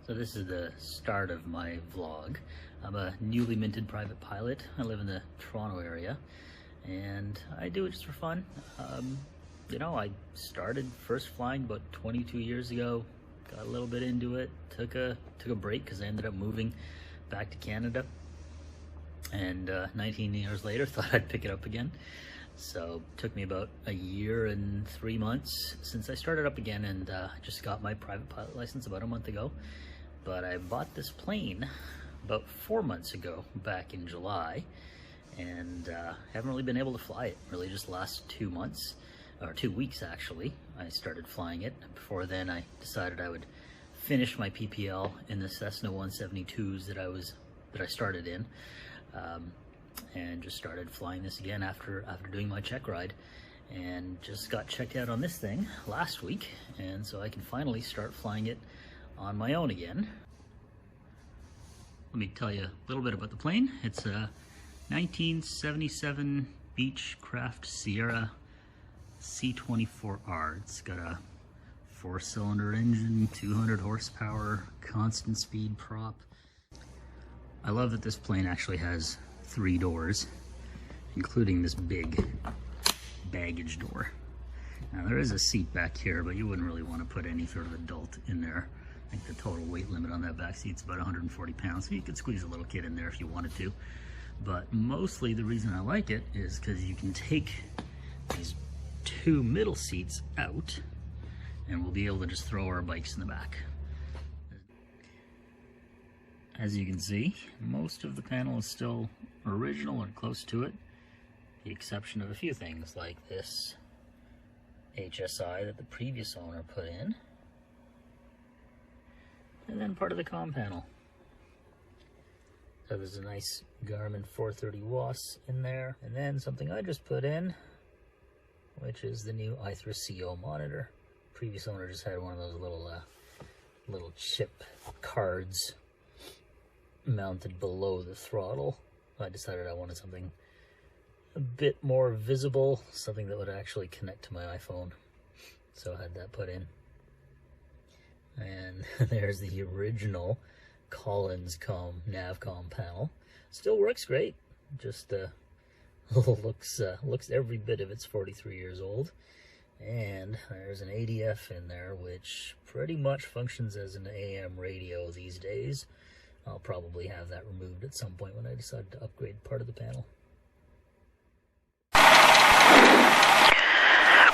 So this is the start of my vlog. I'm a newly minted private pilot. I live in the Toronto area and I do it just for fun. You know, I started first flying about 22 years ago, got a little bit into it, took a break because I ended up moving back to Canada, and 19 years later thought I'd pick it up again. So it took me about a year and 3 months since I started up again, and I just got my private pilot license about a month ago. But I bought this plane about 4 months ago, back in July, and haven't really been able to fly it really just the last 2 months, or 2 weeks actually. I started flying it. Before then I decided I would finish my PPL in the Cessna 172s that I started in, and just started flying this again after doing my check ride, and just got checked out on this thing last week, and so I can finally start flying it on my own again. Let me tell you a little bit about the plane. It's a 1977 Beechcraft Sierra C24R. It's got a 4-cylinder engine, 200 horsepower, constant speed prop. I love that this plane actually has 3 doors, including this big baggage door. Now there is a seat back here, but you wouldn't really want to put any sort of adult in there. I think the total weight limit on that back seat's about 140 pounds, so you could squeeze a little kid in there if you wanted to. But mostly the reason I like it is because you can take these 2 middle seats out, and we'll be able to just throw our bikes in the back. As you can see, most of the panel is still original or close to it, with the exception of a few things like this HSI that the previous owner put in, and then part of the comm panel. So there's a nice Garmin 430 WAS in there, and then something I just put in, which is the new i3CO monitor. Previous owner just had one of those little chip cards mounted below the throttle. I decided I wanted something a bit more visible, something that would actually connect to my iPhone, so I had that put in. And there's the original Collins Navcom panel. Still works great, just looks every bit of it's 43 years old. And there's an ADF in there, which pretty much functions as an AM radio these days. I'll probably have that removed at some point when I decide to upgrade part of the panel.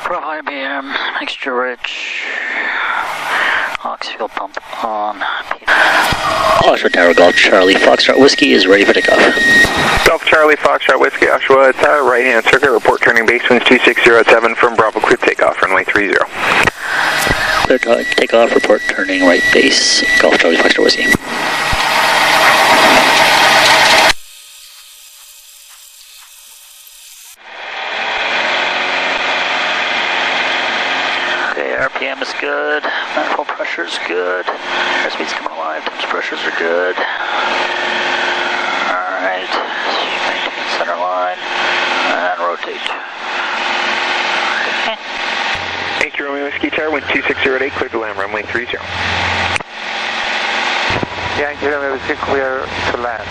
Pro IBM, mixture rich, oxyfuel pump on. Oshawa Tower, Golf Charlie Foxtrot Whiskey is ready for takeoff. Golf Charlie Foxtrot Whiskey, Oshawa Tower, right hand circuit, report turning base winds 2607 from Bravo, clear takeoff, runway 30. Clear takeoff, report turning right base, Golf Charlie Foxtrot Whiskey. RPM is good, manifold pressure is good, airspeed's coming alive, temps pressures are good. Alright, maintain center line, and rotate. Okay. 8 Romeo Whiskey Tower, wind 2608, clear to land, runway 30. Yankee Romeo Whiskey, clear to land.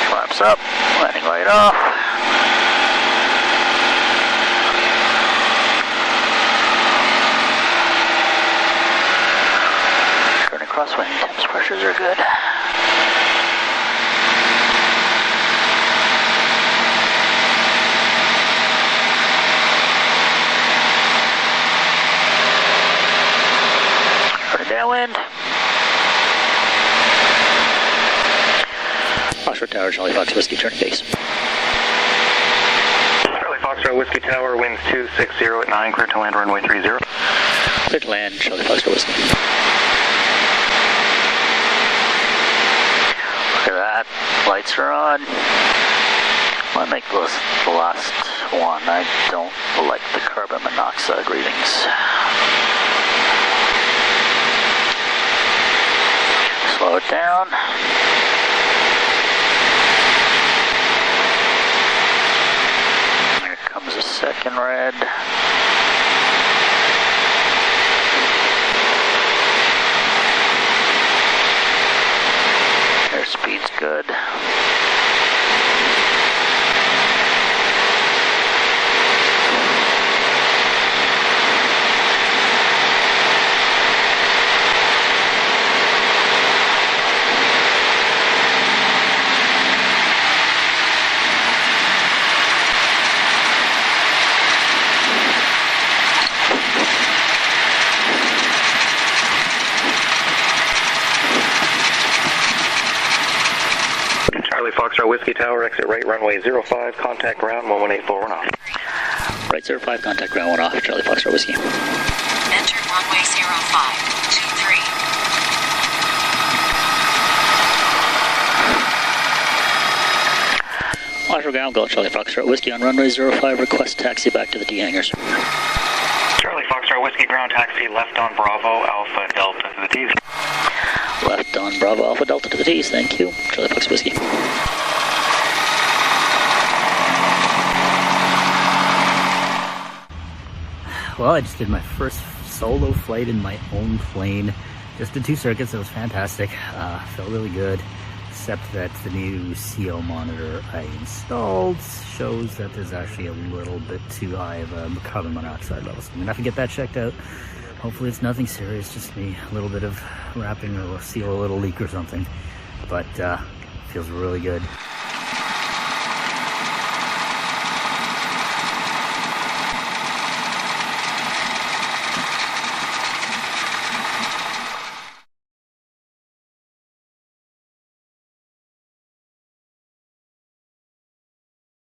Flaps up, landing light off. Turning crosswind, temps pressures are good. Turning downwind. Oshawa Tower, Charlie Fox Whiskey, turning base. Charlie Foxtrot Whiskey Tower, winds 260 at 9, clear to land, runway 30. Clear to land, Charlie Foxtrot Whiskey. Look at that, lights pressure on. I'll make this the last one. I don't like the carbon monoxide readings. Slow it down. Here comes a second red. Airspeed's good. Charlie Foxtrot Whiskey Tower, exit right, runway 05, contact ground 1184 off. Right 05, contact ground 1 off, Charlie Foxtrot Whiskey. Entered runway 05, 23. Watch for ground, go Charlie Foxtrot Whiskey on runway 05, request taxi back to the T hangars. Charlie Foxtrot Whiskey ground taxi left on Bravo Alpha Delta to the T's. Left on Bravo Alpha Delta to the T's, thank you. Charlie Fox Whiskey. Well, I just did my first solo flight in my own plane. Just did 2 circuits, it was fantastic. Felt really good, except that the new CO monitor I installed shows that there's actually a little bit too high of a carbon monoxide level. So I'm gonna have to get that checked out. Hopefully it's nothing serious, just me a little bit of wrapping or seal a little leak or something. But feels really good.